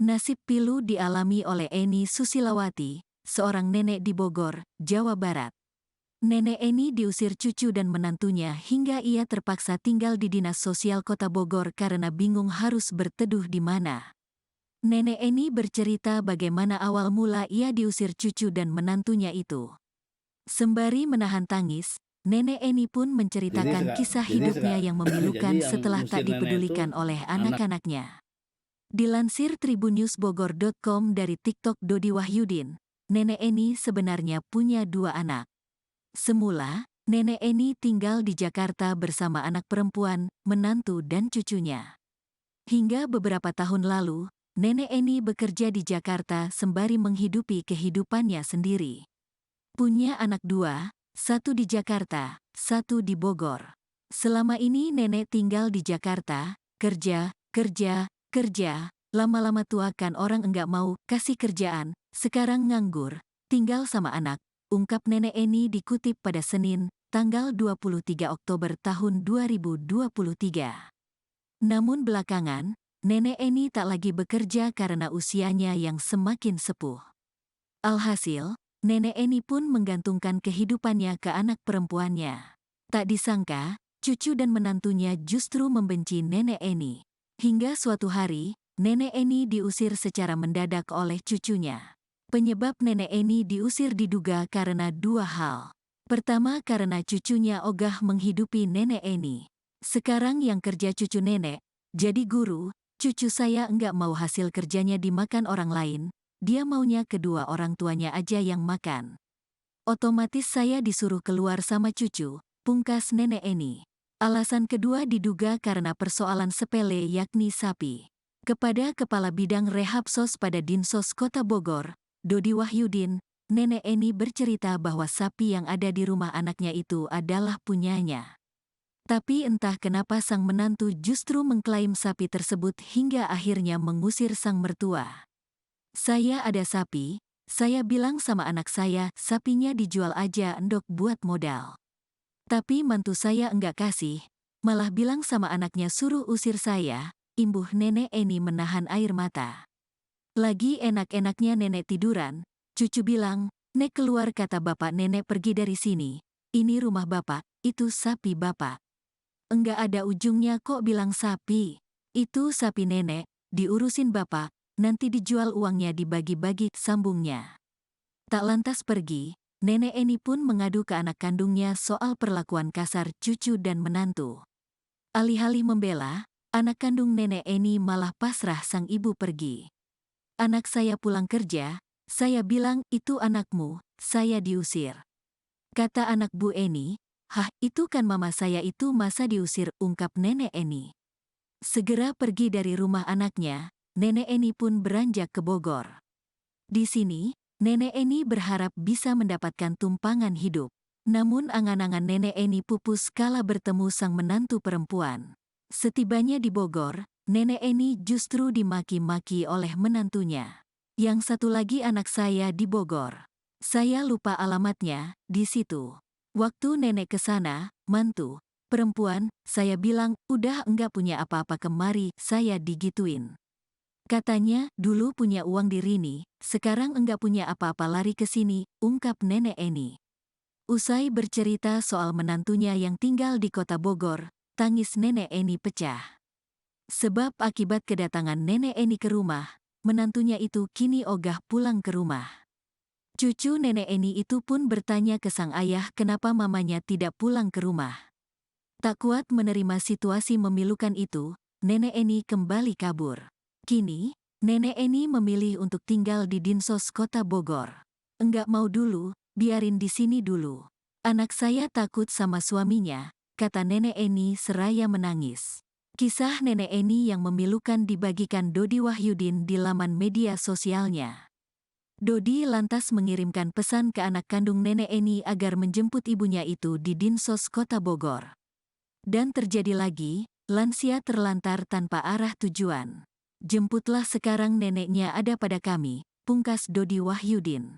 Nasib pilu dialami oleh Eni Susilawati, seorang nenek di Bogor, Jawa Barat. Nenek Eni diusir cucu dan menantunya hingga ia terpaksa tinggal di Dinas Sosial Kota Bogor karena bingung harus berteduh di mana. Nenek Eni bercerita bagaimana awal mula ia diusir cucu dan menantunya itu. Sembari menahan tangis, Nenek Eni pun menceritakan kisah hidupnya yang memilukan jadi yang setelah ngusir tak nenek dipedulikan itu oleh anak. anak-anaknya. Dilansir tribunnewsbogor.com dari TikTok Dodi Wahyudin, Nenek Eni sebenarnya punya 2 anak. Semula, Nenek Eni tinggal di Jakarta bersama anak perempuan, menantu dan cucunya. Hingga beberapa tahun lalu, Nenek Eni bekerja di Jakarta sembari menghidupi kehidupannya sendiri. Punya anak 2, 1 di Jakarta, 1 di Bogor. Selama ini nenek tinggal di Jakarta, kerja, lama-lama tua kan orang enggak mau kasih kerjaan, sekarang nganggur, tinggal sama anak, ungkap Nenek Eni dikutip pada Senin, tanggal 23 Oktober tahun 2023. Namun belakangan, Nenek Eni tak lagi bekerja karena usianya yang semakin sepuh. Alhasil, Nenek Eni pun menggantungkan kehidupannya ke anak perempuannya. Tak disangka, cucu dan menantunya justru membenci Nenek Eni. Hingga suatu hari, Nenek Eni diusir secara mendadak oleh cucunya. Penyebab Nenek Eni diusir diduga karena 2 hal. Pertama karena cucunya ogah menghidupi Nenek Eni. Sekarang yang kerja cucu nenek, jadi guru, cucu saya enggak mau hasil kerjanya dimakan orang lain, dia maunya kedua orang tuanya aja yang makan. Otomatis saya disuruh keluar sama cucu, pungkas Nenek Eni. Alasan kedua diduga karena persoalan sepele yakni sapi. Kepada Kepala Bidang Rehabsos pada Dinsos Kota Bogor, Dodi Wahyudin, Nenek Eni bercerita bahwa sapi yang ada di rumah anaknya itu adalah punyanya. Tapi entah kenapa sang menantu justru mengklaim sapi tersebut hingga akhirnya mengusir sang mertua. Saya ada sapi, saya bilang sama anak saya, sapinya dijual aja endok buat modal. Tapi mantu saya enggak kasih, malah bilang sama anaknya suruh usir saya, imbuh Nenek Eni menahan air mata. Lagi enak-enaknya nenek tiduran, cucu bilang, "Nek keluar," kata bapak nenek, "pergi dari sini, ini rumah bapak, itu sapi bapak." "Enggak ada ujungnya kok bilang sapi. Itu sapi nenek, diurusin bapak, nanti dijual uangnya dibagi-bagi," sambungnya. Tak lantas pergi, Nenek Eni pun mengadu ke anak kandungnya soal perlakuan kasar cucu dan menantu. Alih-alih membela, anak kandung Nenek Eni malah pasrah sang ibu pergi. "Anak saya pulang kerja, saya bilang itu anakmu, saya diusir." Kata anak Bu Eni, "Hah, itu kan mama saya, itu masa diusir," ungkap Nenek Eni. Segera pergi dari rumah anaknya, Nenek Eni pun beranjak ke Bogor. Di sini, Nenek Eni berharap bisa mendapatkan tumpangan hidup. Namun angan-angan Nenek Eni pupus kala bertemu sang menantu perempuan. Setibanya di Bogor, Nenek Eni justru dimaki-maki oleh menantunya. "Yang satu lagi anak saya di Bogor. Saya lupa alamatnya, di situ. Waktu nenek ke sana, mantu perempuan, saya bilang, udah enggak punya apa-apa kemari," saya digituin. Katanya, "Dulu punya uang di Rini, sekarang enggak punya apa-apa lari ke sini," ungkap Nenek Eni. Usai bercerita soal menantunya yang tinggal di Kota Bogor, tangis Nenek Eni pecah. Sebab akibat kedatangan Nenek Eni ke rumah, menantunya itu kini ogah pulang ke rumah. Cucu Nenek Eni itu pun bertanya ke sang ayah kenapa mamanya tidak pulang ke rumah. Tak kuat menerima situasi memilukan itu, Nenek Eni kembali kabur. Kini, Nenek Eni memilih untuk tinggal di Dinsos Kota Bogor. "Enggak mau dulu, biarin di sini dulu. Anak saya takut sama suaminya," kata Nenek Eni seraya menangis. Kisah Nenek Eni yang memilukan dibagikan Dodi Wahyudin di laman media sosialnya. Dodi lantas mengirimkan pesan ke anak kandung Nenek Eni agar menjemput ibunya itu di Dinsos Kota Bogor. Dan terjadi lagi, lansia terlantar tanpa arah tujuan. "Jemputlah sekarang, neneknya ada pada kami," pungkas Dodi Wahyudin.